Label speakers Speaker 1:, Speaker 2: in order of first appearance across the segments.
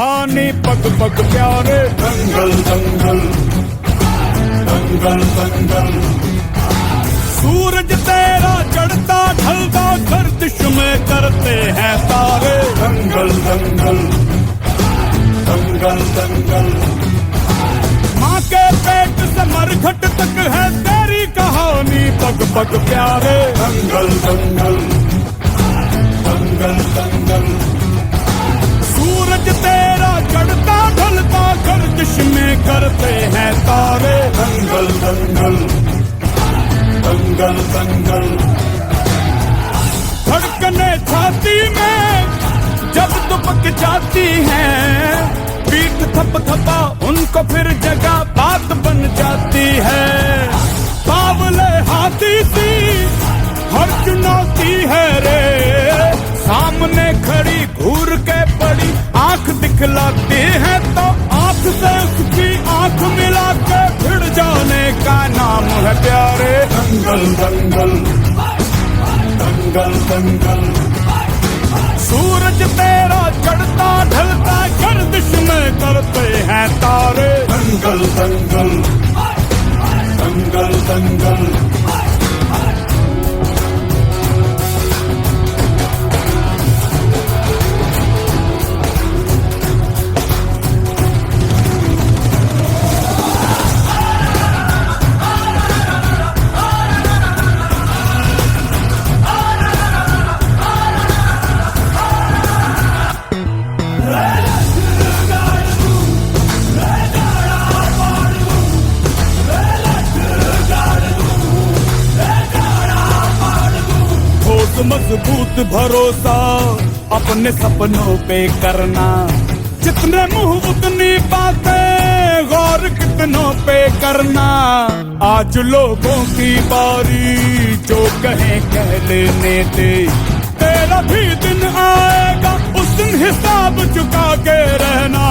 Speaker 1: कहानी पग पग प्यारे। दंगल दंगल दंगल दंगल, सूरज तेरा चढ़ता ढलता गर्दिश में करते हैं तारे। दंगल दंगल दंगल दंगल, माँ के पेट से मरघट तक है तेरी कहानी पग पग प्यारे। दंगल दंगल दंगल दंगल, सूरज तेरा चढ़ता ढलता गर्दिश में करते हैं तारे। दंगल दंगल दंगल दंगल, धड़कने छाती में जब दुबक जाती हैं, पीठ थप थपा उनको फिर जगह बात बन जाती है। बावले हाथी सी हर चुनौती है रे, सामने खड़ी घूर के पड़ी आंख दिखलाती है, तो आंख से उसकी आंख मिला के भिड़ जाने का नाम है प्यारे। दंगल दंगल दंगल दंगल, सूरज तेरा चढ़ता ढलता गर्दिश में करते हैं तारे। दंगल दंगल दंगल दंगल, मजबूत भरोसा अपने सपनों पे करना, जितने मुंह उतनी बातें गौर कितनों पे करना। आज लोगों की बारी जो कहें कह लेने दे, तेरा भी दिन आएगा उस दिन हिसाब चुका के रहना।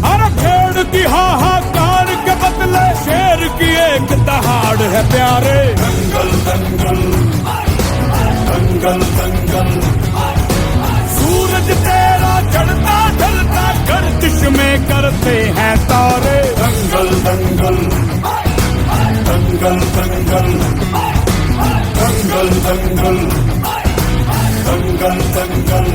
Speaker 1: अरे भेड़ की हाहाकार के बदले शेर की एक दहाड़ है प्यारे। दंगल दंगल दंगल दंगल, सूरज तेरा चढ़ता ढलता गर्दिश में करते हैं तारे। दंगल दंगल दंगल दंगल दंगल दंगल दंगल दंगल,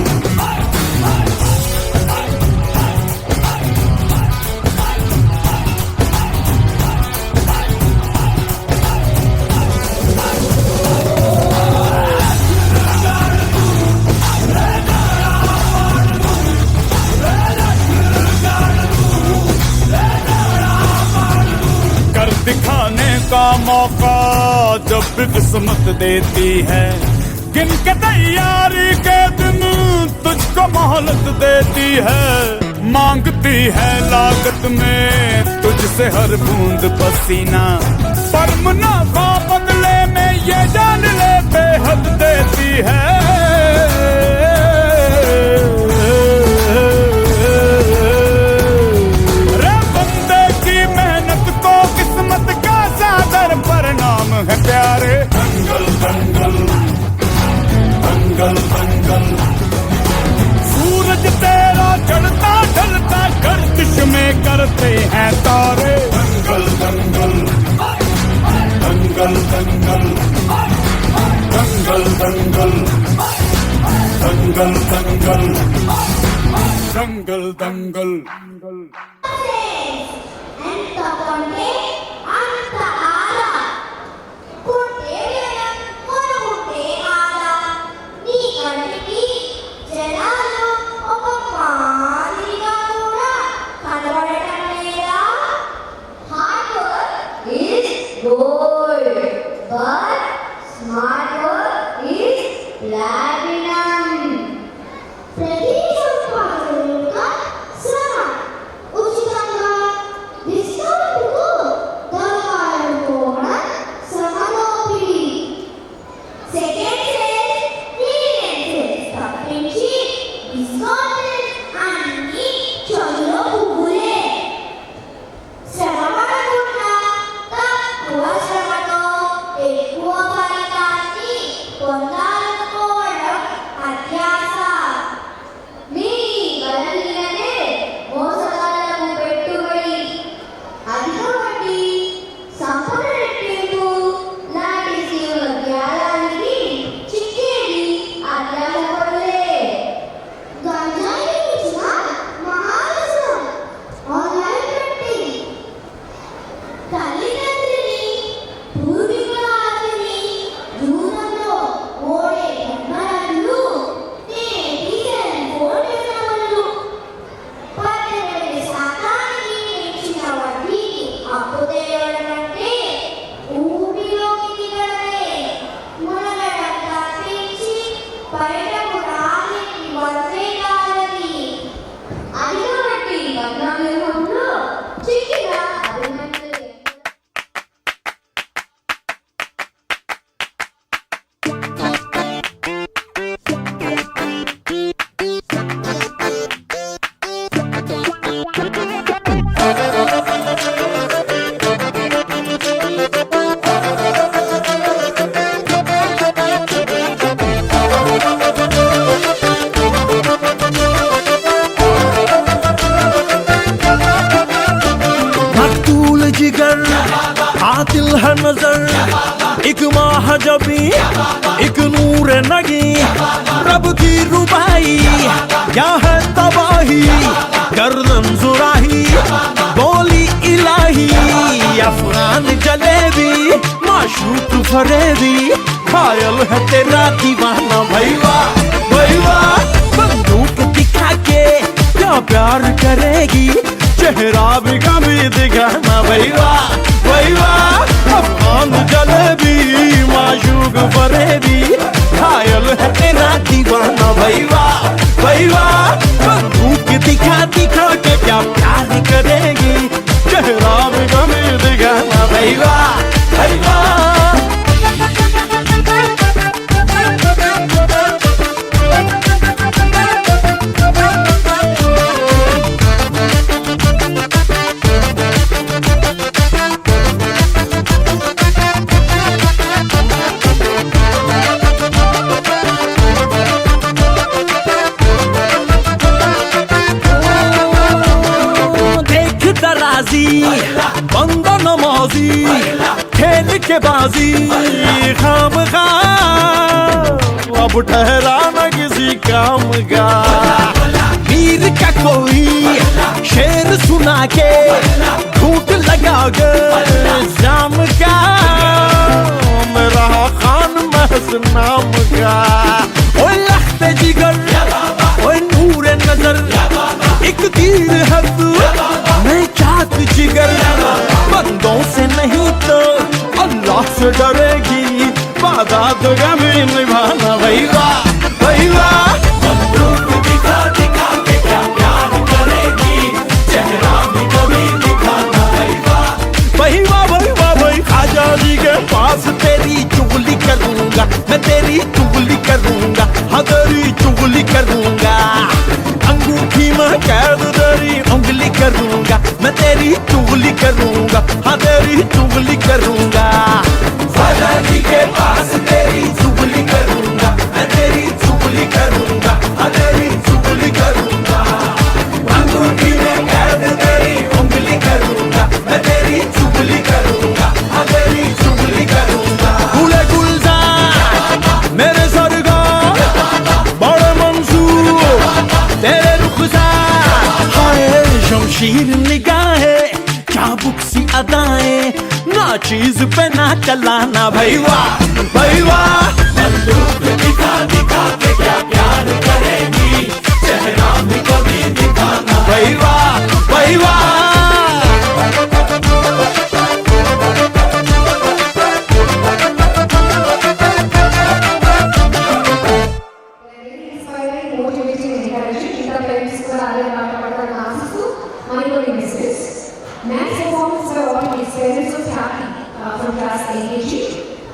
Speaker 1: दिखाने का मौका जब भी किस्मत देती है, गिन के तैयारी के दिन तुझको मोहलत देती है। मांगती है लागत में तुझसे हर बूंद पसीना, पर मुनाफा बदले में ये जान ले बेहद देती है। परिणाम है प्यारे। दंगल दंगल दंगल दंगल, सूरज तेरा चढ़ता ढलता गर्दिश में करते हैं तारे। दंगल दंगल दंगल दंगल दंगल दंगल दंगल दंगल दंगल दंगल दंगल।
Speaker 2: But smart work is platinum. ప్రతి సంపాదన యొక్క శ్రమ ఉచితంగా డిస్కౌంట్కు దొరకాలనుకోవడం శ్రమదోపిడీ. సెకండ్ సేల్స్ క్లియరెన్స్ తప్పించి డిస్కౌంట్ అన్ని చదువులో పువ్వులే. శ్రమ పడకుండా తక్కువ శ్రమతో ఎక్కువ ఫలితాన్ని పొందాలి. బయటకు రాని వందే కాదని అది కాబట్టి బంగాళాఖాతంలో చిక్కిన అభినందనలు.
Speaker 3: आतिल है नजर एक माह जबी एक नूर नगी रब की रुबाई क्या है तबाही गर्दन जुराही बोली इलाही अफगान जलेबी माशूक फरेबी घायल है तेरा दीवाना भैया भैया बंदूक दिखा के क्या प्यार करेगी चेहरा भी कभी दिखाना भैया भैया अफगान जलेबी माशूक फरेबी घायल है तेरा दीवाना भैया भैया बंदूक दिखा दिखा के क्या प्यार करेगी चेहरा भी कभी दिखाना भैया भैया बंदा नमाजी खेल के बाजी खाम खा अब ठहरा न किसी काम का वीर का कोई शेर सुना के झूठ लगा कर जाम का मेरा खान महस नाम का ओ लखते जिगर ओ नूर नजर एक तीर है तू मैं चाक जिगर बंदों से नहीं तो अल्लाह से डरेगी वादा तो कभी निभाना भैया भैया बंदूक दिखा दिखा के क्या प्यार करेगी चेहरा भी कभी दिखाना भैया भैया भैया भैया आजादी के पास तेरी चुगली करूंगा मैं तेरी चुगली करूंगा हाँ तेरी चुगली करूंगा अंगूठी में कैद तेरी उंगली करूंगा मैं तेरी चुगली करूंगा हाँ तेरी चुगली करूंगा आजादी के पास तेरी चुगली करूंगा मैं तेरी चुगली करूंगा हाँ तेरी चुगली करूंगा अंगूठी में कैद तेरी उंगली करूंगा मैं तेरी चुगली करूंगा हाँ तेरी चुगली करूंगा गुले गुलजार मेरे सरगार बड़े मंसूर तेरे रुखसार हाय शमशीर निगाहें चाबुक सी अदाएं ना चीज पे ना चलाना भैया भैया बंदूक दिखा दिखा के क्या प्यार करेगी चेहरा भी कभी दिखाना भैया भैया
Speaker 2: from class NKG.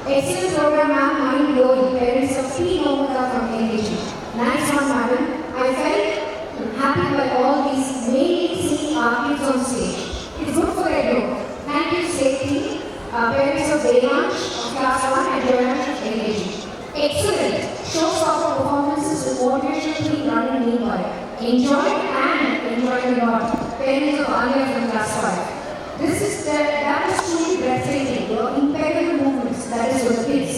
Speaker 2: Excellent program, ma'am. Mind blowing. Parents of 3 Nomata from NKG. Nice one, madam. I felt happy by all these mainly singing athletes on stage. It's good for everyone. Thank you, safety. Parents of Devansh of class 1 and Devansh of NKG. Excellent. Showstopper performances with motivational running meanwhile. Enjoy and enjoy a lot. Parents of Alia from class 5. That is truly breathtaking. Your impeccable movements, that is your kids.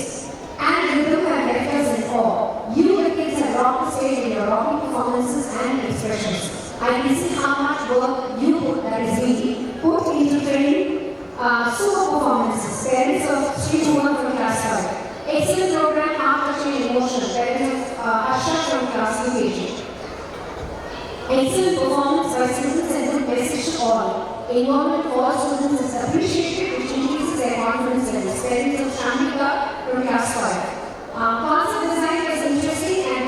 Speaker 2: And rhythm have left us in awe. You, the kids, have rocked the stage in your rocking performances and expressions. I can see how much work you put, that is we, put into training super performances. Parents of Sri Bhuvan from class 5. Excellent program, heart-touching emotion. Parents of Asha from class 2 Excellent performance by students and good message to all. Involvement of all students is appreciated, which increases their confidence levels. Parents of Shamika from class 5. Concept design was interesting and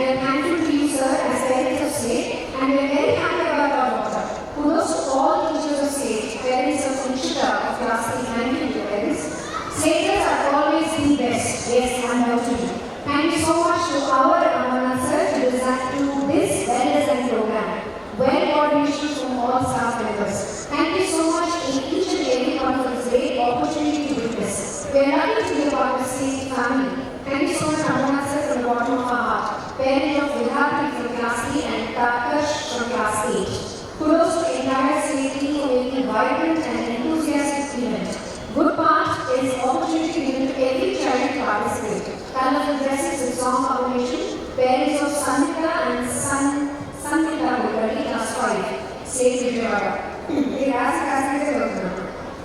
Speaker 2: Foundation, parents of Sanita and Sanita Mukherjee, class 5, State Vijayawada.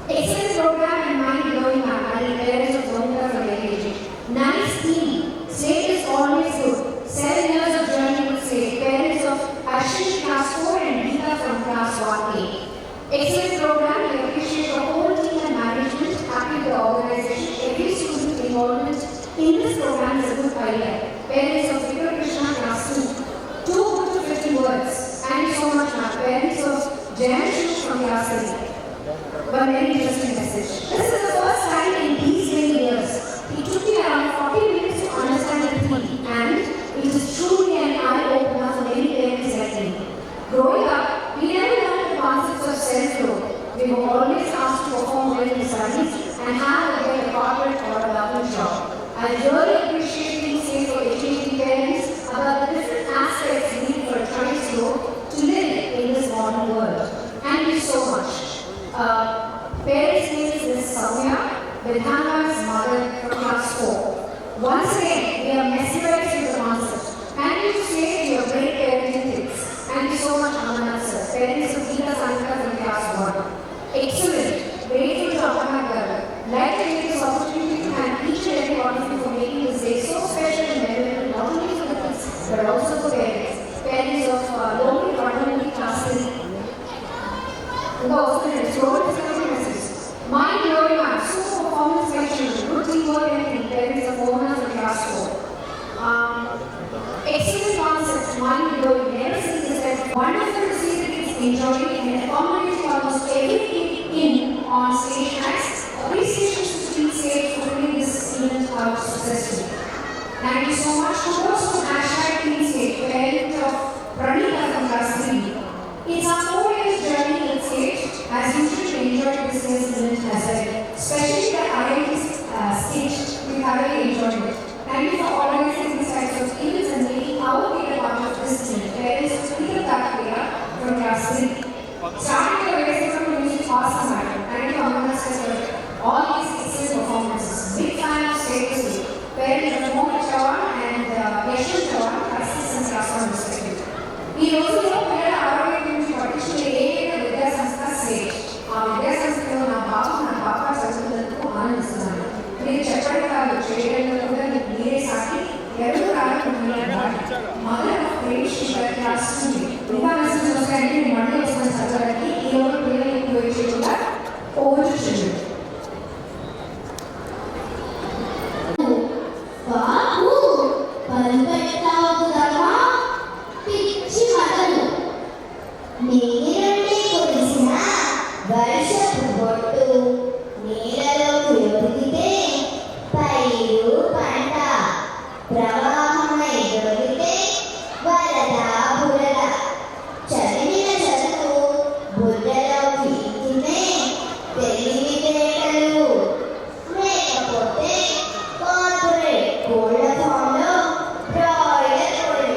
Speaker 2: Excellent program and mind-blowing and parents of Zonka from LKG. Nice team. State is always good. 7 years of journey with State. Parents of Ashish class 4 and Geeta from class 1A. Excellent program. We appreciate the whole team and management. Happy with the organization. Every student involvement in this program is a good idea. Parents of Vikram Krishna class 2. 2 good to 50 words. Thank you so much, ma'am. Parents of Jayanshu from class 3. One very interesting message. This is the first time in these many years. It took me around 40 minutes to understand the theme, and it is truly an eye-opener for many parents like me. Growing up, we never learned the concepts of self-growth. We were always asked to perform well in studies and have a corporate or a government job. I really appreciate these things for educating parents about the different aspects needed for a child's growth to live in this modern world. Thank you so much. Parents' name is Ms. Soumya, Vidhanga's mother from class 4. Once again, we are mesmerized with the concept. Thank you to say your great parenting tips. Thank you so much, Amanath sir. Parents of Geeta Sanka from class 1. Excellent. Grateful to Amanath girl. Like to take this opportunity to thank each and every one of you for making this day so special and memorable, not only for the kids, but also for parents. Parents of local Vadamanti class 3. Also, the global discovery message. Mind-blowing and super performance by children. Good teamwork and parents of Mona from class 4. Excellent concept. Mind-blowing. Never seen this type. Wonderful to see the kids enjoying and accommodating almost everything in on stage nights. Appreciation to Team State for putting this event out successfully. Thank you so much. Kudos to #Team State, parent of Pranita from class 3. It's our 4 years journey in State as usually enjoyed this year's event as well. Especially the IIT stage, we thoroughly enjoyed it. Thank you for organizing these types of events and making our being a part of this event. Parents of Peter Takaya from class 3. Starting the race from music, awesome madam. Thank you, Amanda sir, for all these excellent performances. Big fan of State City. Parents of Mohan Chavan and Yashwant Chavan, class 6 and class 1 respectively. ఈ రోజు పిల్లల ఆరోగ్యం గురించి పట్టించుకునే ఏకైక విద్యా సంస్థ state. ఆ విద్యా సంస్థలో నా పాప చదువుతున్నందుకు ఆనందిస్తున్నాను. మీరు చెప్పడం కాదు, చేయడంలో కూడా మీరే సాటి ఎవరు రానుకుంటున్నారు. Mother of great class 2. ఇంకా మెసేజ్ వస్తాయంటే నేను మళ్ళీ వస్తాను చదవడానికి. ఈ రోజు పిల్లలు ఎక్కువ చేయకుండా ఓవర్ చూడండి.
Speaker 4: నీరండి కురిసిన వర్షపు బొట్టు నీళ్ళలోకి ఒదిగితే పైరు పంట ప్రవాహమై దొరికితే వరద బురద చదివిన చదువు బుర్రలోకి ఇంకితే తెలివితేటలు లేకపోతే కార్పొరేట్ కోళ్ళ ఫామ్లో బ్రాయిలర్ కోళ్ళు.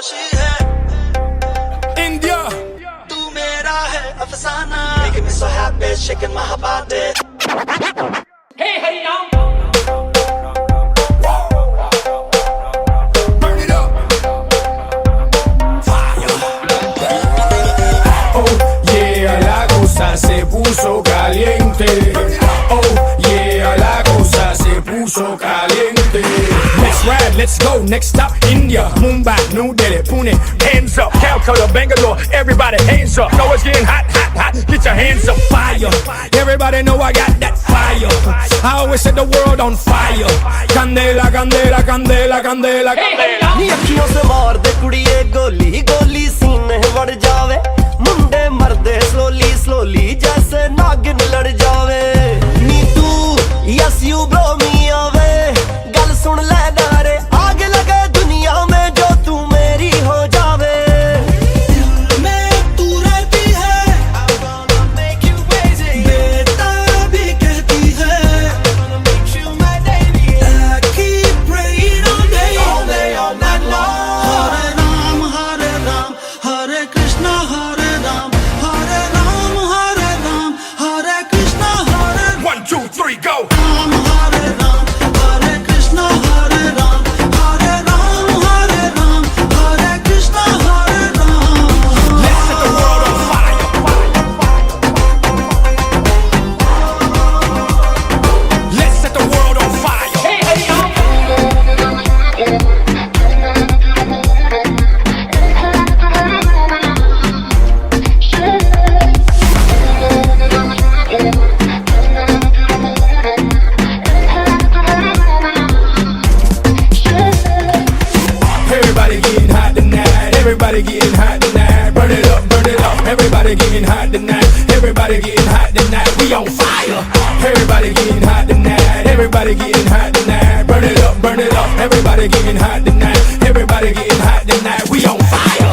Speaker 3: खामोशी है
Speaker 1: India.
Speaker 3: तू मेरा है अफसाना making me so happy shaking my body
Speaker 1: Burn it up. Fire. Oh yeah, la cosa se puso caliente. Oh yeah, la cosa se puso caliente. Let's ride, let's go. Next stop, India, Mumbai, New Delhi, Pune. Hands up, Calcutta, Bangalore. Everybody, hands up. Know it's getting hot, hot, hot. Get your hands up, fire. Everybody know I got that fire. I always set the world on fire. Candela, candela, candela, candela, candela.
Speaker 3: नी अखियों से मार दे कुड़िए गोली गोली सीने वड़ जावे मुंडे मरदे slowly slowly जैसे नागिन लड़ जावे नी तू यस यू ब्रो मी आवे गल सुन ले नारे आग लगे दुनिया में जो तू मेरी हो जावे दिल में तू रहती है I wanna make you crazy बेताबी कहती है I wanna make you my baby I keep praying all day all night long Hare Ram Hare Krishna Hare Ram Hare Ram Hare Krishna Hare
Speaker 1: 1, 2, 3, go.
Speaker 3: Ram Hare Ram Hare Krishna Hare Ram Hare Ram Hare Krishna Hare Ram
Speaker 1: Let's set the world on fire. Let's set the world on fire. Everybody getting hot tonight. Everybody getting hot tonight. Burn it up, burn it up. Everybody getting hot tonight. Everybody getting hot tonight. We on fire. Everybody getting hot tonight. Everybody getting hot tonight. Burn it up, burn it up. Everybody getting hot tonight. Everybody getting hot tonight. We on fire.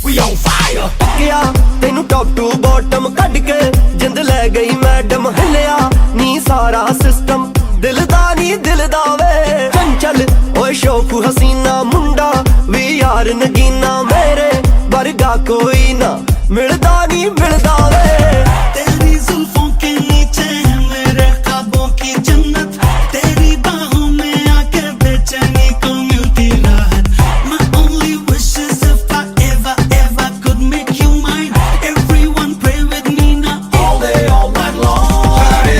Speaker 1: We on fire.
Speaker 3: ਗਿਆ ਤੈਨੂੰ top to bottom ਕੱਢ ਕੇ ਜਿੰਦ ਲੈ ਗਈ madam ਹਿੱਲਿਆ ਨੀ ਸਾਰਾ system ਦਿਲ ਦਾ ਨੀ ਦਿਲ ਦਾ ਵੇ ਚੰਚਲ ਓਏ ਸ਼ੌਕ ਹਸੀਨਾ ਮੁੰਡਾ ਵੀ ਯਾਰ ਨਗੀਨਾ ਮੇਰੇ ਵਰਗਾ ਕੋਈ ਨਾ ਮਿਲਦਾ ਨੀ ਮਿਲਦਾ ਵੇ तेरी जुल्फों के नीचे है मेरे ख्वाबों की जन्नत तेरी बाहों में आके बेचैनी को मिलती राहत My only wish is if I ever could make you mine Everyone pray with me now all day all night long
Speaker 1: Hare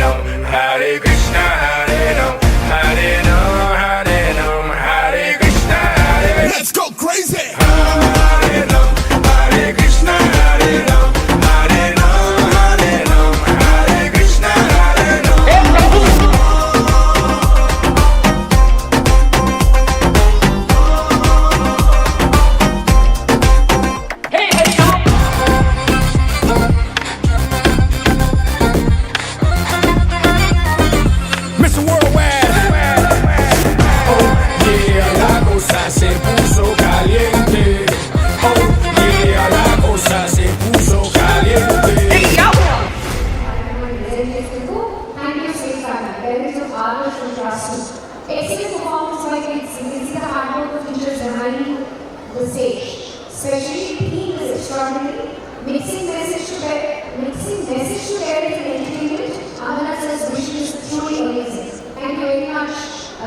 Speaker 1: Ram, Hare Krishna, Hare Ram, Hare Ram, Hare Ram, Hare Krishna, Hare. Let's go crazy. Hare Ram, Hare Krishna, Hare Ram, Hare Ram, Hare Ram, Hare Krishna, Hare Ram. Mr. Worldwide. Oh yeah, la cosa se puso caliente. Oh yeah, la cosa se puso caliente.
Speaker 2: And you say that parents of others will trust you. Excellent performance by kids. You can see the hard work of teachers behind the stage. Especially the theme is extraordinary. Mixing message to parents and entertainment. Amana sir's vision is truly amazing. Thank you very much,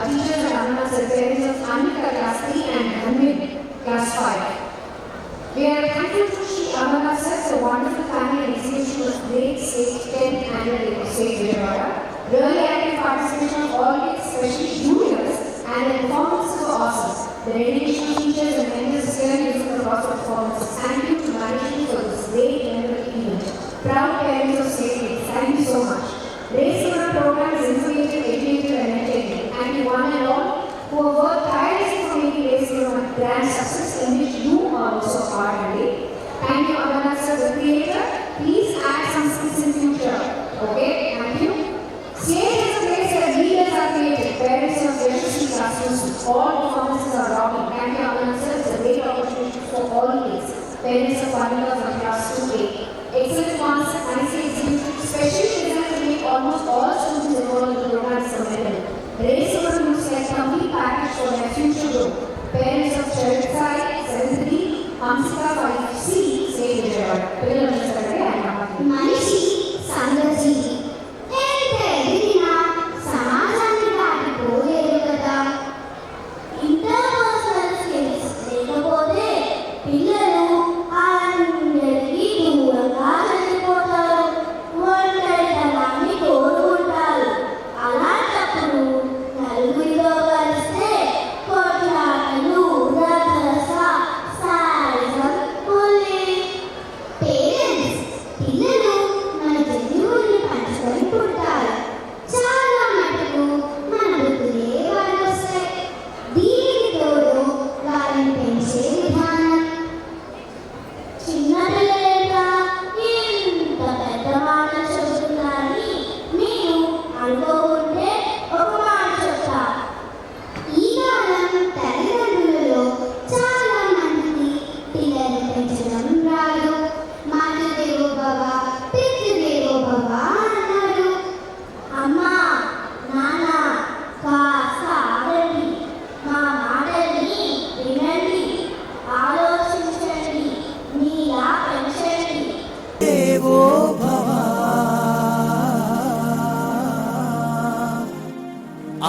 Speaker 2: teachers and Amana sir, parents of Anika class 3 and Hamid class 5. We are thankful to Shri Amana sir, the wonderful family and execution of great state 10th annual state Vijayawada. Really active participation of all kids, especially juniors, and the performances were awesome. The dedication of teachers and members is clearly visible across the performances. Thank you to management for this great memorable event. Proud parents of state kids, thank you so much. Race Corner program is informative, educative, and entertaining. And to one and all who have worked tirelessly for making Race Corner a grand success, in which you are also part of it. Thank you, Amarnath sir, the creator. Please add some skills in future. Okay, thank you. Stage is a place where leaders are created. Parents of Yashasvi classrooms, all performances are rocking. Thank you, Amarnath sir. It's a great opportunity for all kids. Parents of Vanilla from class 2A. Excellent concept, nicely executed, specially designed to make almost all students involved in the program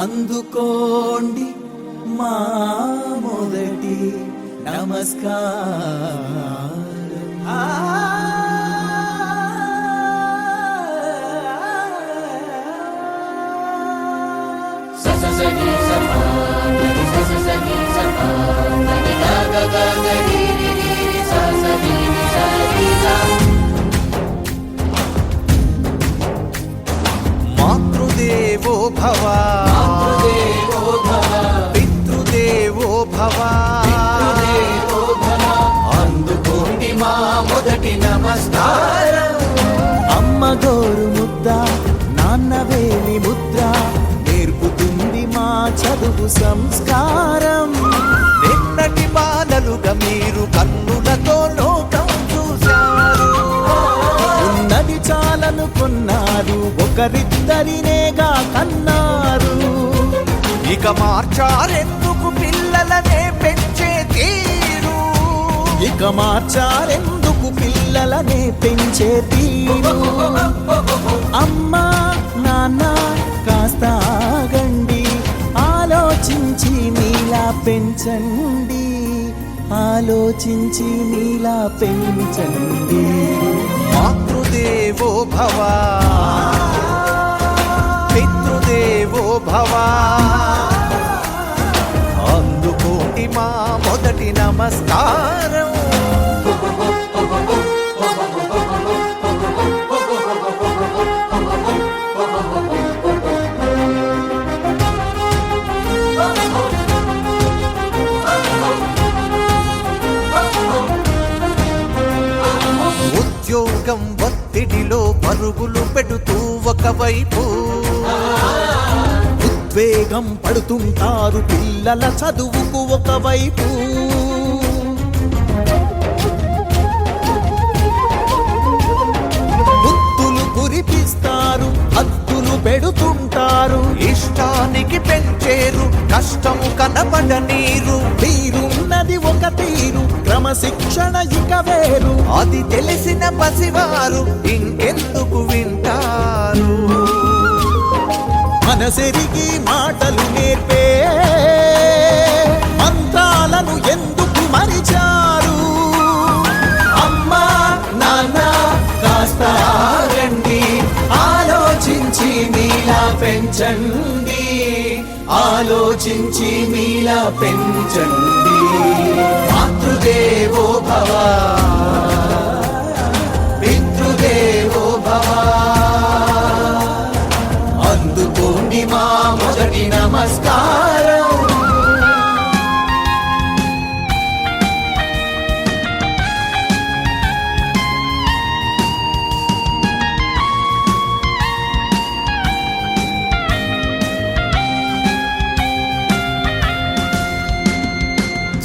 Speaker 3: అందుకోండి మా మొదటి
Speaker 5: మాతృదేవో భవ పితృదేవో భవ అందుకోండి మా మొదటి నమస్కారం.
Speaker 3: అమ్మ గోరు ముద్ద నాన్న వేలి ముద్ర నేర్పుతుంది మా చదువు సంస్కారం.
Speaker 5: నిన్నటి బాలలుగా మీరు కన్నులతో లోకం చూశారు.
Speaker 3: ఉన్నది చాలనుకున్నారు ఒకరిద్దరినేగా కన్నారు.
Speaker 5: ఇక మార్చారెందుకు పిల్లలనే పెంచే తీరు.
Speaker 3: ఇక మార్చారెందుకు పిల్లలనే పెంచే తీరు. అమ్మా నాన్న కాస్త ఆగండి, ఆలోచించి మీలా పెంచండి, ఆలోచించి మీలా పెంచండి.
Speaker 5: మాతృదేవో భవ పితృదేవో భవ అందుకోండి మా మొదటి నమస్కారం. ఉద్యోగం ఒత్తిడిలో పరుగులు పెడుతూ ఒకవైపు
Speaker 3: ఉద్వేగం పడుతుంటారు పిల్లల చదువుకు ఒకవైపు. ముద్దులు కురిపిస్తారు, హద్దులు పెడుతుంటారు.
Speaker 5: ఇష్టానికి పెంచేరు, కష్టం కనబడనీరు.
Speaker 3: తీరున్నది ఒక తీరు, క్రమశిక్షణ ఇక వేరు.
Speaker 5: అది తెలిసిన పసివారు ఇంకెందుకు వింటారు.
Speaker 3: మనసెరిగి మాటలు నేర్పే మంత్రాలను ఎందుకు మరిచారు. అమ్మా నాన్న కాస్త ఆగండి, ఆలోచించి మీలా పెంచండి, ఆలోచించి మీలా పెంచండి. మాతృదేవో భవ పితృదేవో భవ అందుకోండి మా మొదటి నమస్కారం.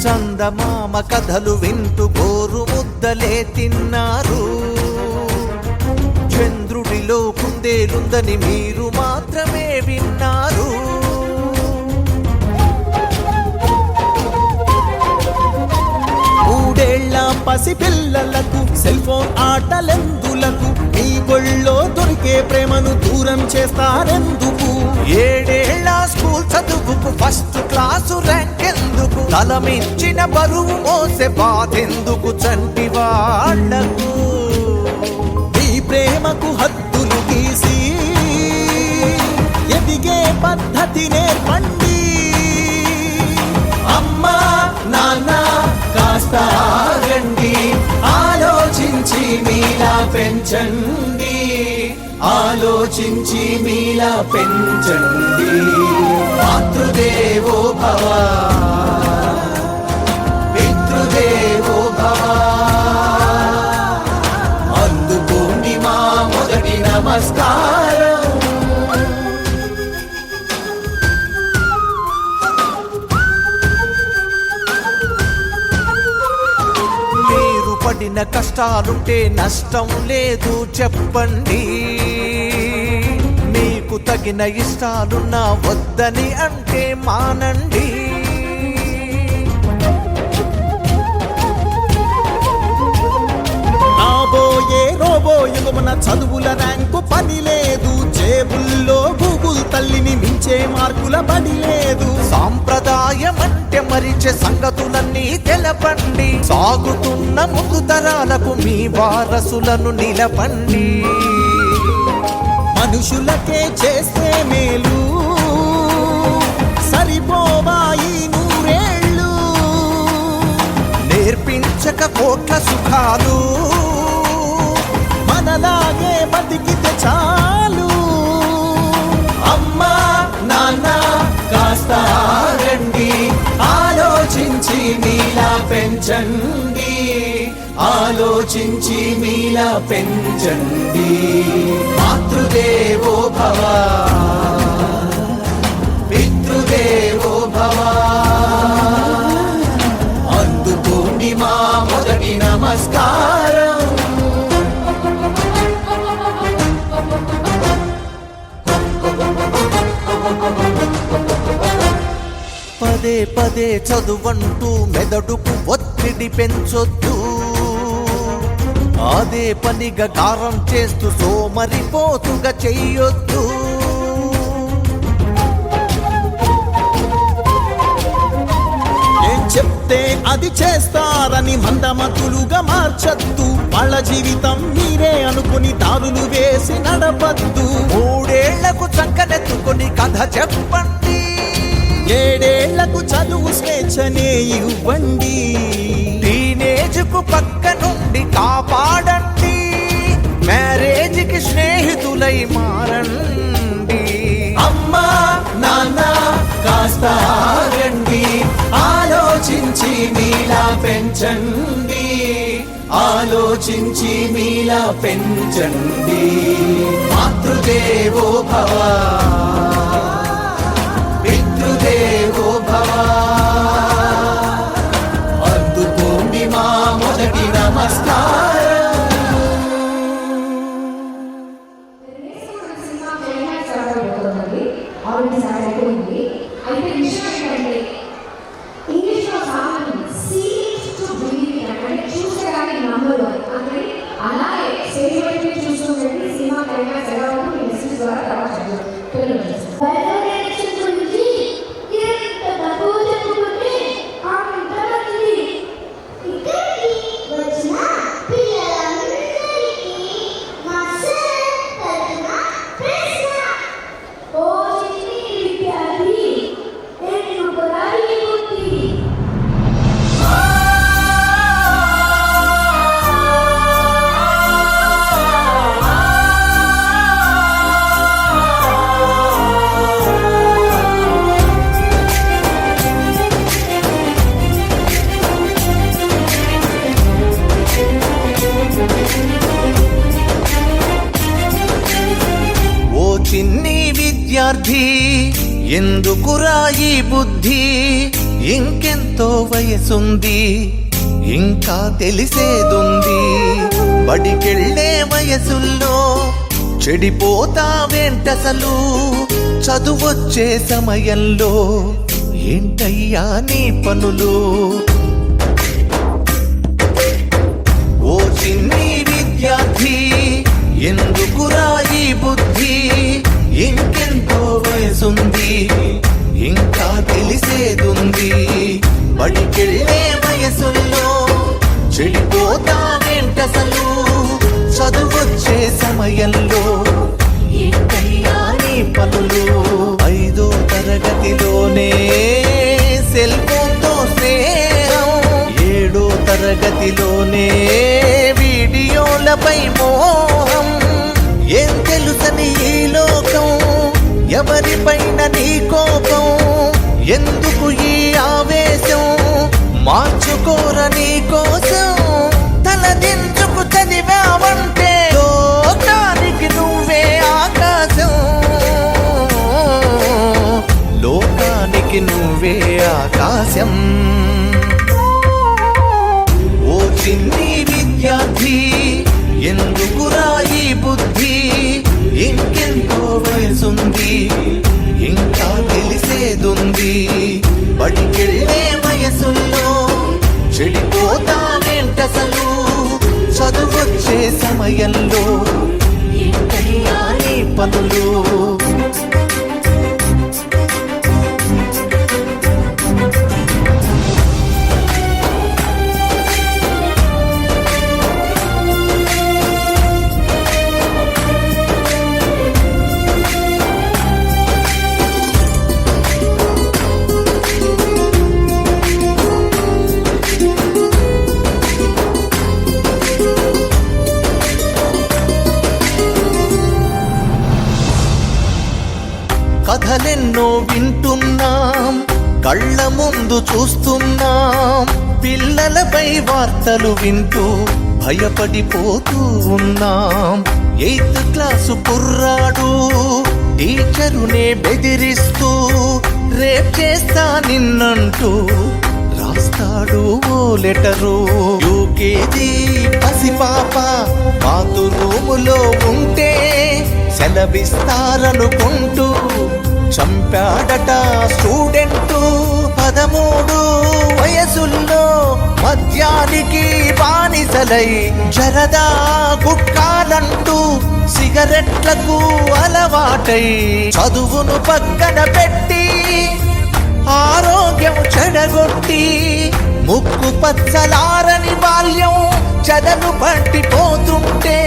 Speaker 5: చందమామ కథలు వింటూ గోరు ముద్దలే తిన్నారు. చంద్రుడిలో కుందేలుందని మీరు మాత్రమే విన్నారు.
Speaker 3: మూడేళ్ల పసిపిల్లలకు సెల్ ఫోన్ ఆటలెందులకు, మీ ఒళ్ళో దొరికే ప్రేమను దూరం చేస్తారెందుకు.
Speaker 5: 7 ఏళ్ల స్కూల్ చదువుకు ఫస్ట్ క్లాసు ర్యాంక్ ఎందుకు. తలమించిన బరువు మోసే బాధెందుకు చంటి వాళ్లకు.
Speaker 3: మీ ప్రేమకు హద్దులు గీసి ఎదిగే పద్ధతి నేర్పండి. అమ్మా నాన్న కాస్త ఆగండి, ఆలోచించి మీలా పెంచండి, ఆలోచించి మీలా పెంచండి. మాతృదేవో భవ పితృదేవో భవ అందుకోండి మా మొదటి నమస్కారం.
Speaker 5: మీరు పడిన కష్టాలుంటే నష్టం లేదు చెప్పండి. మీకు తగిన ఇష్టాలున్నా వద్దని అంటే మానండి.
Speaker 3: రాబోయే రోబోయుగమున చదువుల ర్యాంకు పని లేదు. జేబుల్లో గూగుల్ తల్లిని మించి పెంచే మార్కుల బడి లేదు.
Speaker 5: సాంప్రదాయం అంటే మరిచే సంగతులన్నీ తెలపండి. సాగుతున్న ముందు తరాలకు మీ వారసులను నిలపండి.
Speaker 3: మనుషులకే చేస్తే మేలు సరిపోవాయి నూరేళ్ళు.
Speaker 5: నేర్పించక కోట్ల సుఖాలు
Speaker 3: మనలాగే బతికితే చాలు.
Speaker 5: అమ్మా నాన్న కాస్త ఆగండి, ఆలోచించి మీలా పెంచండి. ఆలోచించి మీలా పెంచండి. మాతృదేవో భవ, పితృదేవో భవ. అందుకోండి మా మొదటి నమస్కారం. పదే పదే చదువంటూ మెదడుకు ఒత్తిడి పెంచొద్దు. అదే పనిగా గారం చేస్తూ సోమరిపోతుగా చెయ్యొద్దు.
Speaker 3: ఏం చెప్తే అది చేస్తారని మందమతులుగా మార్చద్దు. వాళ్ళ జీవితం మీరే అనుకుని దారులు వేసి నడపద్దు.
Speaker 5: 3 ఏళ్లకు చక్కనెత్తుకొని కథ చెప్పండి.
Speaker 3: 7 ఏళ్లకు చదువు స్వేచ్ఛనే ఇవ్వండి.
Speaker 5: టీనేజ్కు పక్క నుండి కాపాడండి. మ్యారేజ్కి స్నేహితులై మారండి. అమ్మా నాన్న కాస్త ఆగండి, ఆలోచించి మీలా పెంచండి. ఆలోచించి మీలా పెంచండి. మాతృదేవో భవ, పితృదేవో భవ. అందుకోండి మా మొదటి నమస్కారం.
Speaker 2: సినిమా క్లైమాక్స్ అవుతుంది, ఆల్రెడీ స్టార్ట్ అయిపోయింది. అయితే విషయం ఏంటంటే ఇంగ్లీష్లో సామాన్యం సీమ్స్ టు బిలీవ్ అంటే చూస్తే కానీ నమ్మరు అంటే అలాగే స్టేజ్ వైపు చూస్తుందండి. సినిమా క్లైమాక్స్ ఎలా ఉంటుంది మెసేజ్ ద్వారా తర్వాత పిల్లలు
Speaker 4: బయోడైరెక్షన్ గురించి ఎంత తక్కువ చెప్పుకుంటే అంత మంచిది. ఇక్కడికి వచ్చిన పిల్లలందరికీ మా సార్ తరఫున ప్రశ్న. ఓ చిన్ని విద్యార్థి, ఎందుకు రాయి బుద్ధి?
Speaker 5: ఓ చిన్ని విద్యార్థి, ఎందుకురా ఈ బుద్ధి? ఇంకెంతో వయసుంది, ఇంకా తెలిసేదుంది. బడికెళ్ళే వయసుల్లో చెడిపోతావేంటసలు? చదువొచ్చే సమయంలో ఏంటయ్యా నీ పనులు? ఓ చిన్ని విద్యార్థి, ఎందుకురా ఈ బుద్ధి? ఇంకెంతో వయసుంది, ఇంకా తెలిసేదుంది. బడికెళ్ళే వయసుల్లో చెడిపోతావేంటసలు? చదువొచ్చే సమయంలో ఏంటయ్యా నీ పనులు? 5వ తరగతిలోనే సెల్ ఫోన్తో స్నేహం, 7వ తరగతిలోనే వీడియోలపై మోహం. ఏం తెలుసని ఈ లోకం? ఎవరిపైన నీ కోపం? ఎందుకు ఈ ఆవేశం? మార్చుకోర నీ కోసం తలదించుకు చదివావంటే లోకానికి నువ్వే ఆకాశం. లోకానికి నువ్వే ఆకాశం. ఓ చిన్ని విద్యార్థి, ఎందుకురా ఈ బుద్ధి? ఇంకెంతో వయసుంది, ఇంకా తెలిసేదుంది. బడికెళ్ళే వయసుల్లో చెడిపోతావేంటసలు? చదువొచ్చే సమయంలో ఏంటయ్యా నీ పనులు? కథలెన్నో వింటున్నాం, కళ్ళ ముందు చూస్తున్నాం. పిల్లలపై వార్తలు వింటూ భయపడిపోతూ ఉన్నాం. 8th క్లాసు కుర్రాడు టీచరునే బెదిరిస్తూ రేప్ చేస్తా నిన్నంటూ రాస్తాడు ఓ లెటరు. యూకేజీ పసిపాప బాతురూములో ఉంటే సెలవిస్తారనుకుంటూ చంపాడట స్టూడెంటు. 13 వయసుల్లో మద్యానికి బానిసలై జరదా గుట్కాలంటూ సిగరెట్లకు అలవాటై చదువును పక్కన పెట్టి ఆరోగ్యం చెడగొట్టి ముక్కు పచ్చలారని బాల్యం చెదలు పట్టిపోతుంటే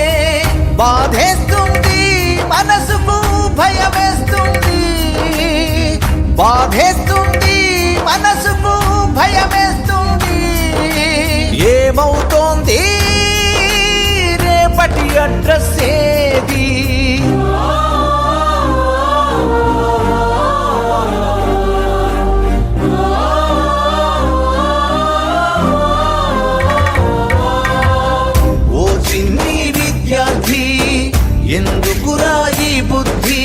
Speaker 5: బాధేస్తుంది, మనసుకు భయమేస్తుంది. బాధేస్తుంది, మనసుకు భయమేస్తుంది. ఏమవుతోంది రేపటి అడ్రస్ ఏది? ఓ చిన్ని విద్యార్థి, ఎందుకురా ఈ బుద్ధి?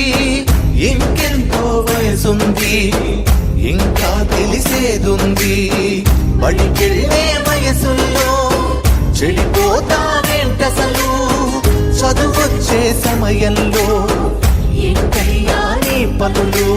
Speaker 5: ఇంకెంతో వయసుంది, ఇంకా తెలిసేదుంది. బడికెళ్ళే వయసుల్లో చెడిపోతావేంటసలు? చదువొచ్చే సమయంలో ఏంటయ్యా నీ పనులు?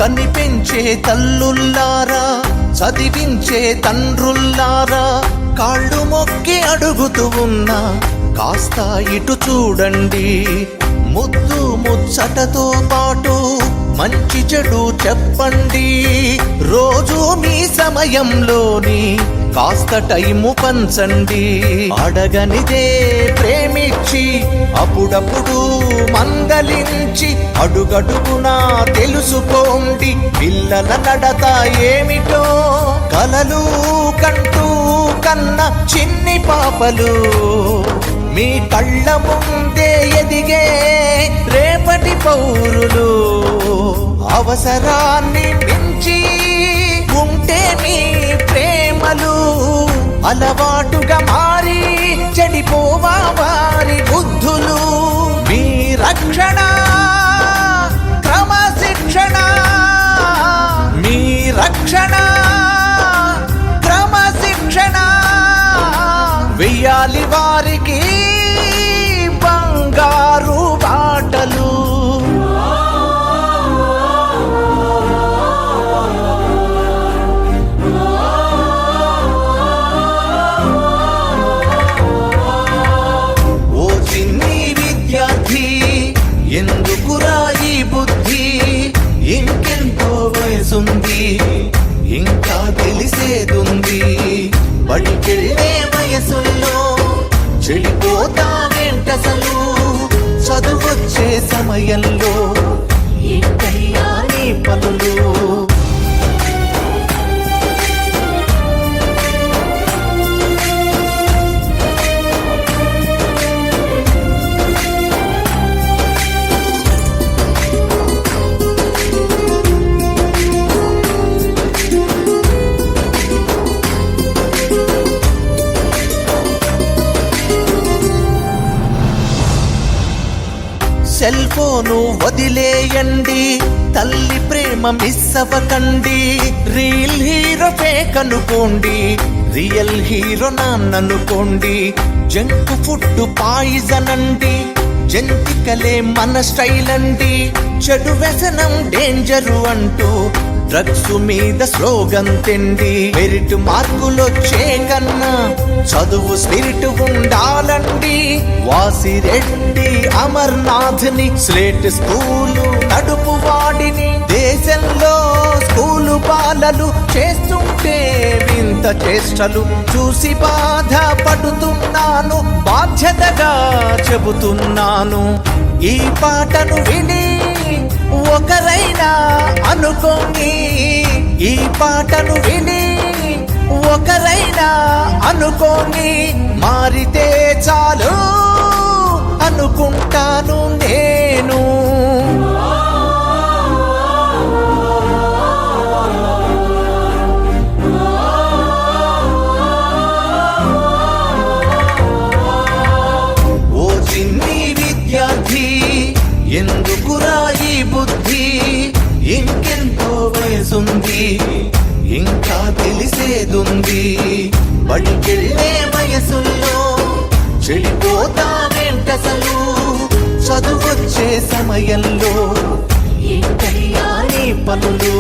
Speaker 5: కనిపించే తల్లుల్లారా, చదివించే తండ్రుల్లారా, కాళ్ళు మొక్కి అడుగుతూ ఉన్నా కాస్త ఇటు చూడండి. ముద్దు ముచ్చటతో పాటు మంచి చెడు చెప్పండి. రోజు మీ సమయంలోని కాస్త టైము పంచండి. అడగనిదే ప్రేమించి అప్పుడప్పుడు మందలించి అడుగడుగునా తెలుసుకోండి. పిల్లల నడత ఏమిటో కలలు కంటూ కన్న చిన్ని పాపలు మీ కళ్ళ ముందే ఎదిగే రేపటి పౌరులు. అవసరాన్ని మించి ఉంటే మీ ప్రేమలు అలవాటుగా మారి చెడిపోవా వారి బుద్ధులు. మీ రక్షణ క్రమశిక్షణ, మీ రక్షణ క్రమశిక్షణ వెయ్యాలి వారికి బంగారు బాటలు. ఓ చిన్ని విద్యార్థి, ఎందుకురా ఈ బుద్ధి? ఇంకెంతో వయసుంది, ఇంకా తెలిసేదుంది. బడికెళ్ళే వయసుల్లో చెడిపోతావేంటసలు? చదువొచ్చే సమయంలో ఏంటయ్యా నీ పనులు? సెల్ ఫోను వదిలేయండి, తల్లి ప్రేమ మిస్ అవ్వకండి. రియల్ హీరో ఫేక్ అనుకోండి, రియల్ హీరో నాన్ననుకోండి. జంక్ ఫుడ్ పాయిజన్ అండి, జంతికలే మన స్టైల్ అండి. చెడు వ్యసనం డేంజరు అంటూ డ్రగ్స్ మీద స్లోగన్ తెండి. మెరిట్ మార్కులొచ్చే కన్నా చదువు స్పిరిట్ ఉండాలండి. వాసిరెడ్డి అమర్నాథ్ ని స్లేట్ స్కూలు నడుపు వాడిని దేశంలో స్కూలు బాలలు చేస్తుంటే వింత చేష్టలు చూసి బాధ పడుతున్నాను. బాధ్యతగా చెబుతున్నాను, ఈ పాటను విని ఒకరైనా అనుకోండి, ఈ పాటను విని ఒకరైనా అనుకోండి, మారితే చాలు అనుకుంటాను నేను. ఓ చిన్ని విద్యార్థి, ఎందుకురా ఈ బుద్ధి, ఇంకెంతో వయసుంది, ఇంకా తెలిసేదుంది, బడికెళ్ళే వయసుల్లో చెడిపోతావేంటసలు, చదువొచ్చే సమయంలో ఏంటయ్యా నీ పనులు.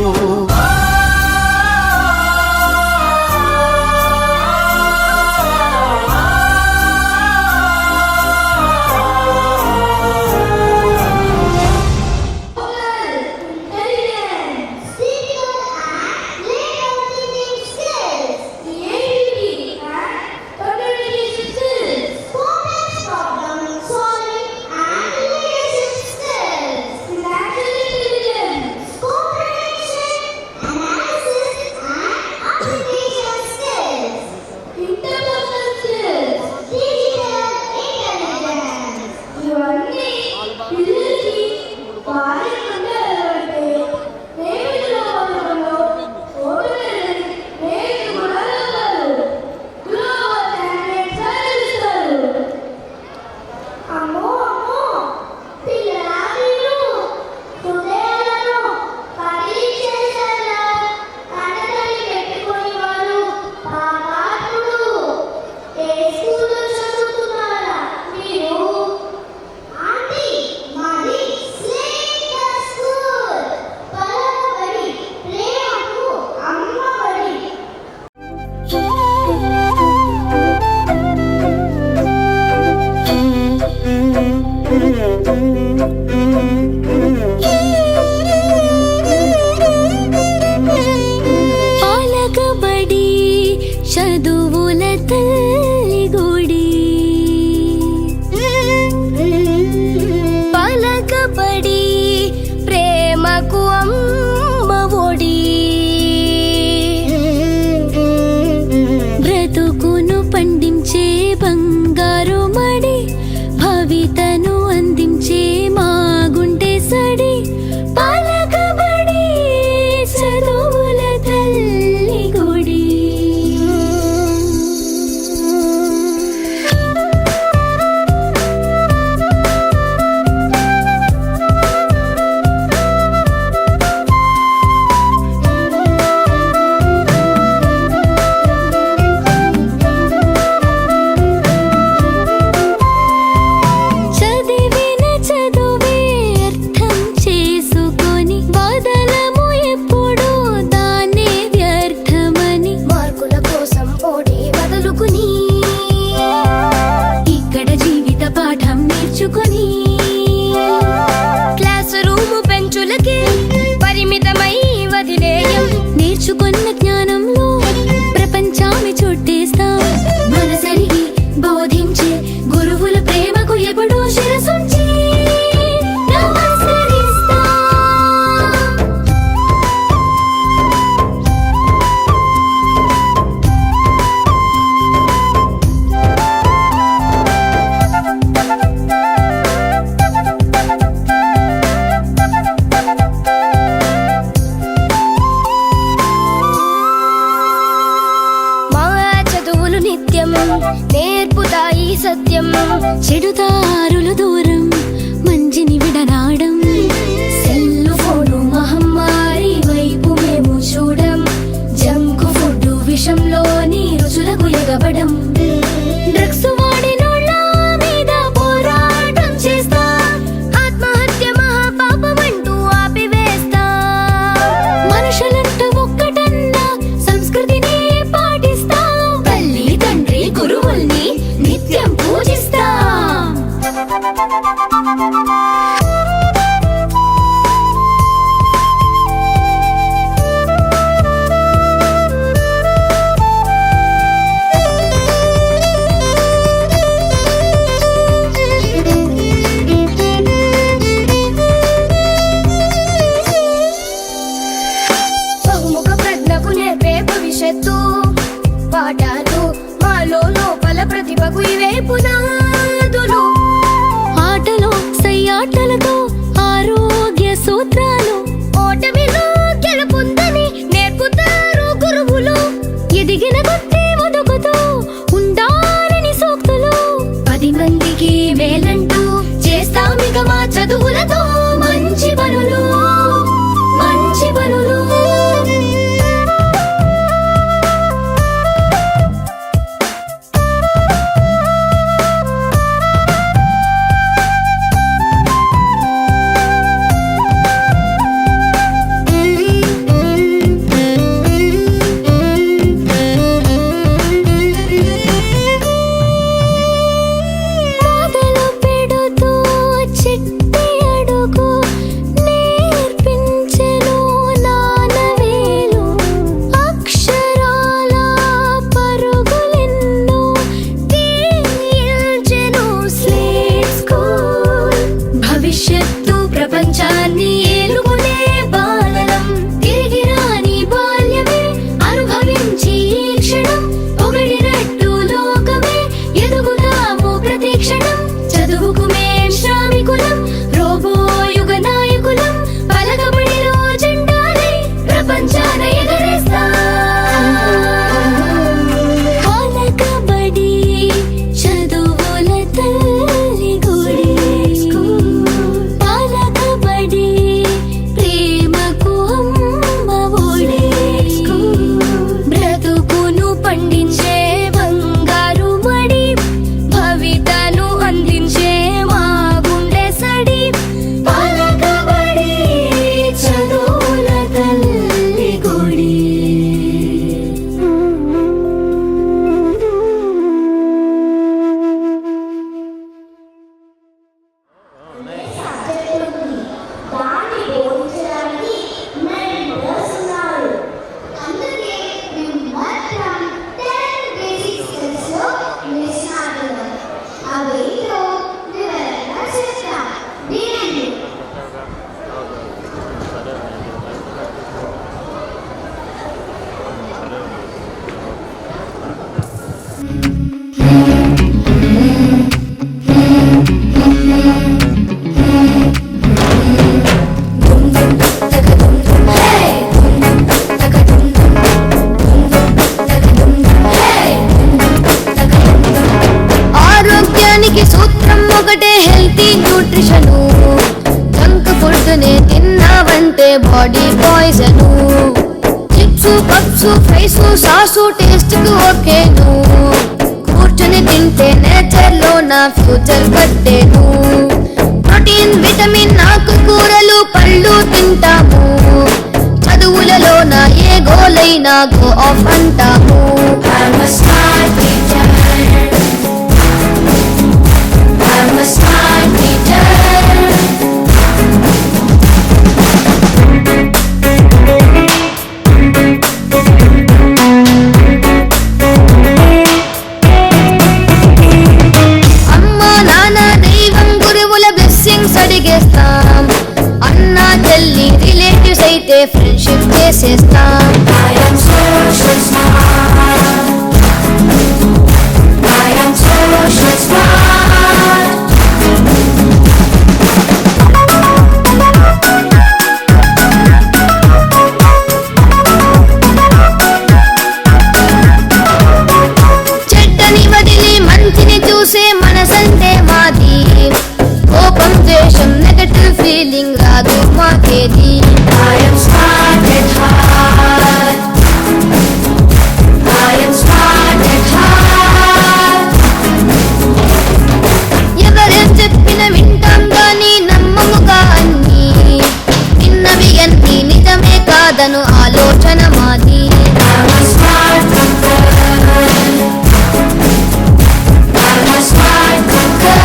Speaker 6: అంటే body poison. Chips puffs fries sauce taste కు ఓకేను. కూర్చొని తింటే నేచర్ లో నా ఫ్యూచర్ కట్టేను. ప్రోటీన్ విటమిన్ ఆకుకూరలు పళ్ళు తింటాము. చదువులలో నా ఏ గోలైనా గో ఆఫ్ అంటాము. I'm a smart teacher. I'm a smart teacher. అమ్మా నాన్న దైవం గురువుల బ్లెస్సింగ్స్ అడిగేస్తాం. అన్నా చెల్లి రిలేటివ్స్ అయితే ఫ్రెండ్షిప్ చేసేస్తాం. I am social smart. I am social smart. చెడ్డని వదిలి మంచిని చూసే మనసంటే మాది. కోపం ద్వేషం నెగటివ్ ఫీలింగ్ రాదు మాకేది. I am smart at heart. I am smart at heart. ఎవరేం చెప్పిన వింటాం గాని నమ్మముగా అన్ని. విన్నవి అన్ని నిజమే కాదను ఆలోచన మాది. I'm a smart girl. I'm a smart girl.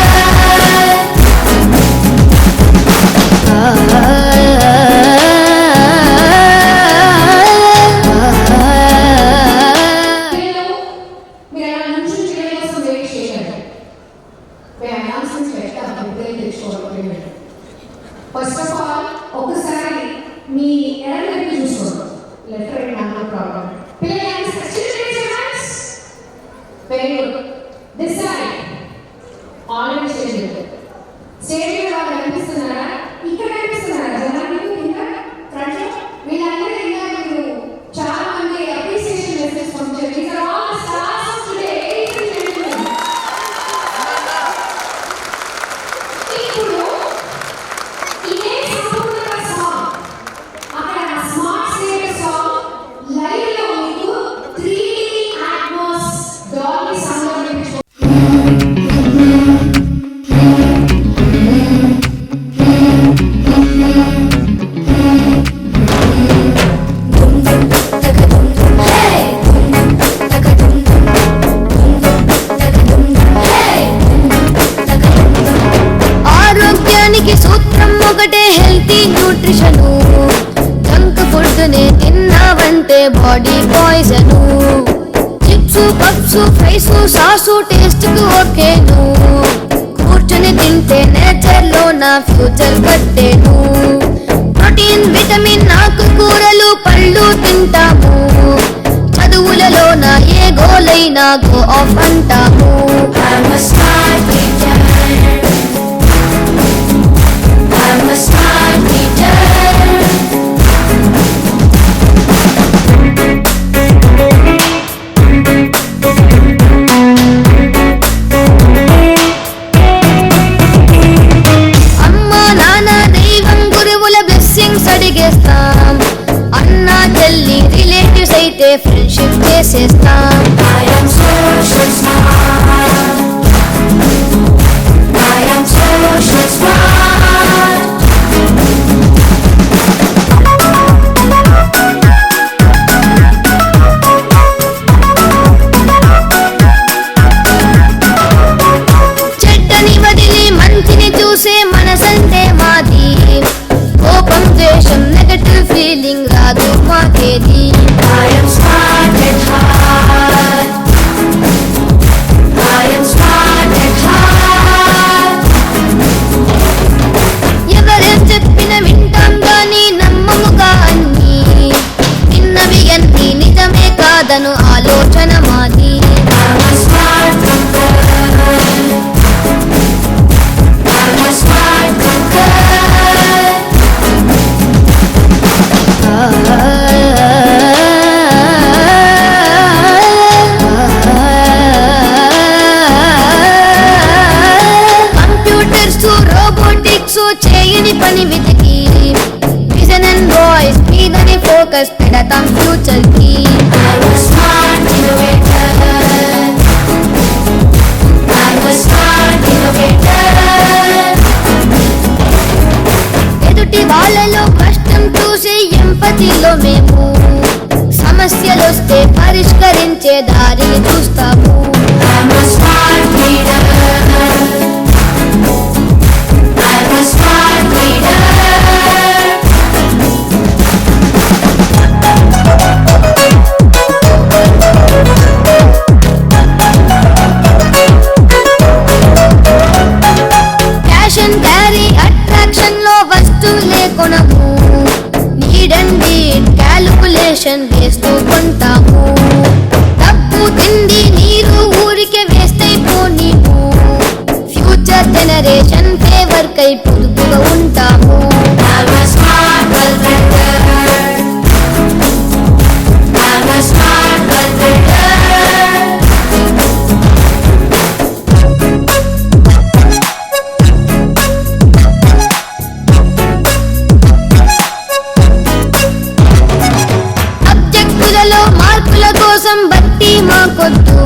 Speaker 2: పిల్లలు మీరు అలా నుంచి పిల్లల కోసం వెయిట్ చేయకండి. మేము అనౌన్స్మెంట్స్ పెడతాం, ఇప్పుడే తెచ్చుకోవాలి. ఫస్ట్ ఆఫ్ ఆల్ ఒకసారి మీ ఎడమ వైపు చూసుకోండి. Left right no problem. పిల్లలు very good. This side already stage stage మీద వాళ్ళు కనిపిస్తున్నారా? ఇక్కడ కనిపిస్తున్నారా? జనానికి కింద ఫ్రంట్ లో వీళ్ళందరూ ఇంకా మీరు చాలా మంది అప్రిసియేషన్ మెసేజ్ పంపించారు. These are all the stars of today, ladies and gentlemen. ఇప్పుడు ఇదే సంపూర్ణ సాంగ్ అక్కడ స్మార్ట్ స్టేజ్ సాంగ్ లైవ్ లో మీకు 3D అట్మాస్ డాల్బీ సౌండ్ లో వినిపించు.
Speaker 6: ఆరోగ్యానికి సూత్రం ఒకటే హెల్తీ న్యూట్రిషను. జంక్ ఫుడ్ నే తిన్నావంటే body poison. Chips puffs fries sauce taste కు ఓకేను. కూర్చొని తింటే నేచర్ లో నా ఫ్యూచర్ కట్టేను. ప్రోటీన్ విటమిన్ ఆకుకూరలు పళ్ళు తింటాము. చదువులలో నా ఏ గోలైనా గో ఆఫ్ అంటాము. I'm a smart teacher. I'm a smart teacher. అమ్మా నాన్న దైవం గురువుల బ్లెస్సింగ్స్ అడిగేస్తాం. అన్నా చెల్లి రిలేటివ్స్ అయితే ఫ్రెండ్షిప్ చేసేస్తాం. I am social smart. I am social smart. చెడ్డని వదిలి మంచిని చూసే మనసంటే మాది. కోపం ద్వేషం నెగటివ్ ఫీలింగ్ రాదు మాకేది. I am smart at heart. I am smart at heart. ఎవరేం చెప్పిన వింటాం గాని నమ్మముగా అన్ని. విన్నవి అన్ని నిజమే కాదను ఆలోచన మాది. I'm a smart girl. I'm a smart girl. ఎదుటి వాళ్ళలో కష్టం చూసి ఎంపతిలో మేము సమస్యలొస్తే పరిష్కరించే దారిని చూస్తాము. I'm a smart leader. I'm a smart leader. Cash and carry attraction లో వస్తువులే కొనము. నీడ్ అండ్ నీడ్ క్యాలిక్యులేషన్ వేస్తూ కొంటాము. డబ్బు తిండి నీరు ఊరికే వేస్ట్ అయిపోనీము. ఫ్యూచర్ జనరేషన్ ఫేవర్ కై పొదుపుగా ఉంటాము. I'm a smart builder. I'm a smart builder. సబ్జెక్టులలో మార్కుల కోసం బట్టి మాకొద్దు.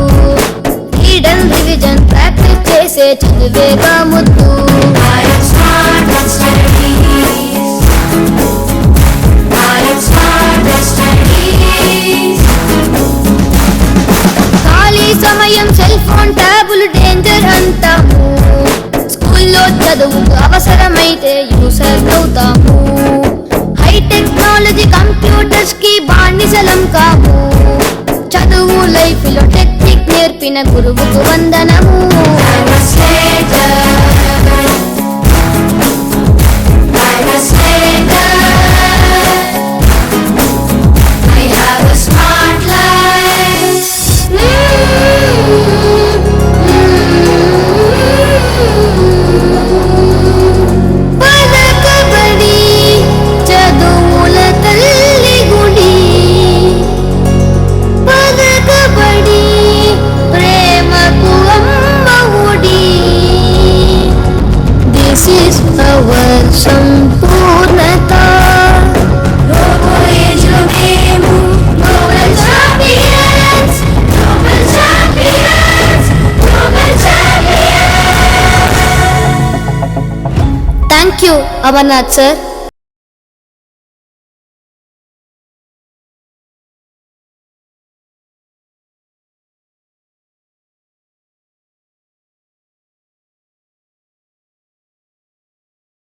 Speaker 6: రీడ్ అండ్ రివిజన్ ప్రాక్టీస్ చేసే చదివేగా ముద్దు. I am smart at studies. I am smart at studies. ఖాళీ సమయం సెల్ ఫోన్ ట్యాబులు డేంజర్ అంటాము. స్కూల్లో చదువుకు అవసరమైతే యూసర్ అవుతాము. హై టెక్నాలజీ కంప్యూటర్స్ కి బానిసలం కాము. చదువు లైఫ్ లో టెక్నిక్ నేర్పిన గురువుకు వందనము. I'm a slater. I'm a slater. I have a smart life. పలకబడి చదువుల తల్లి గుడి. పలకబడి ప్రేమకు అమ్మ ఒడి. This is our సంపూర్ణత. మేము Global champions, global champions, global champions. Thank you, Amarnath sir.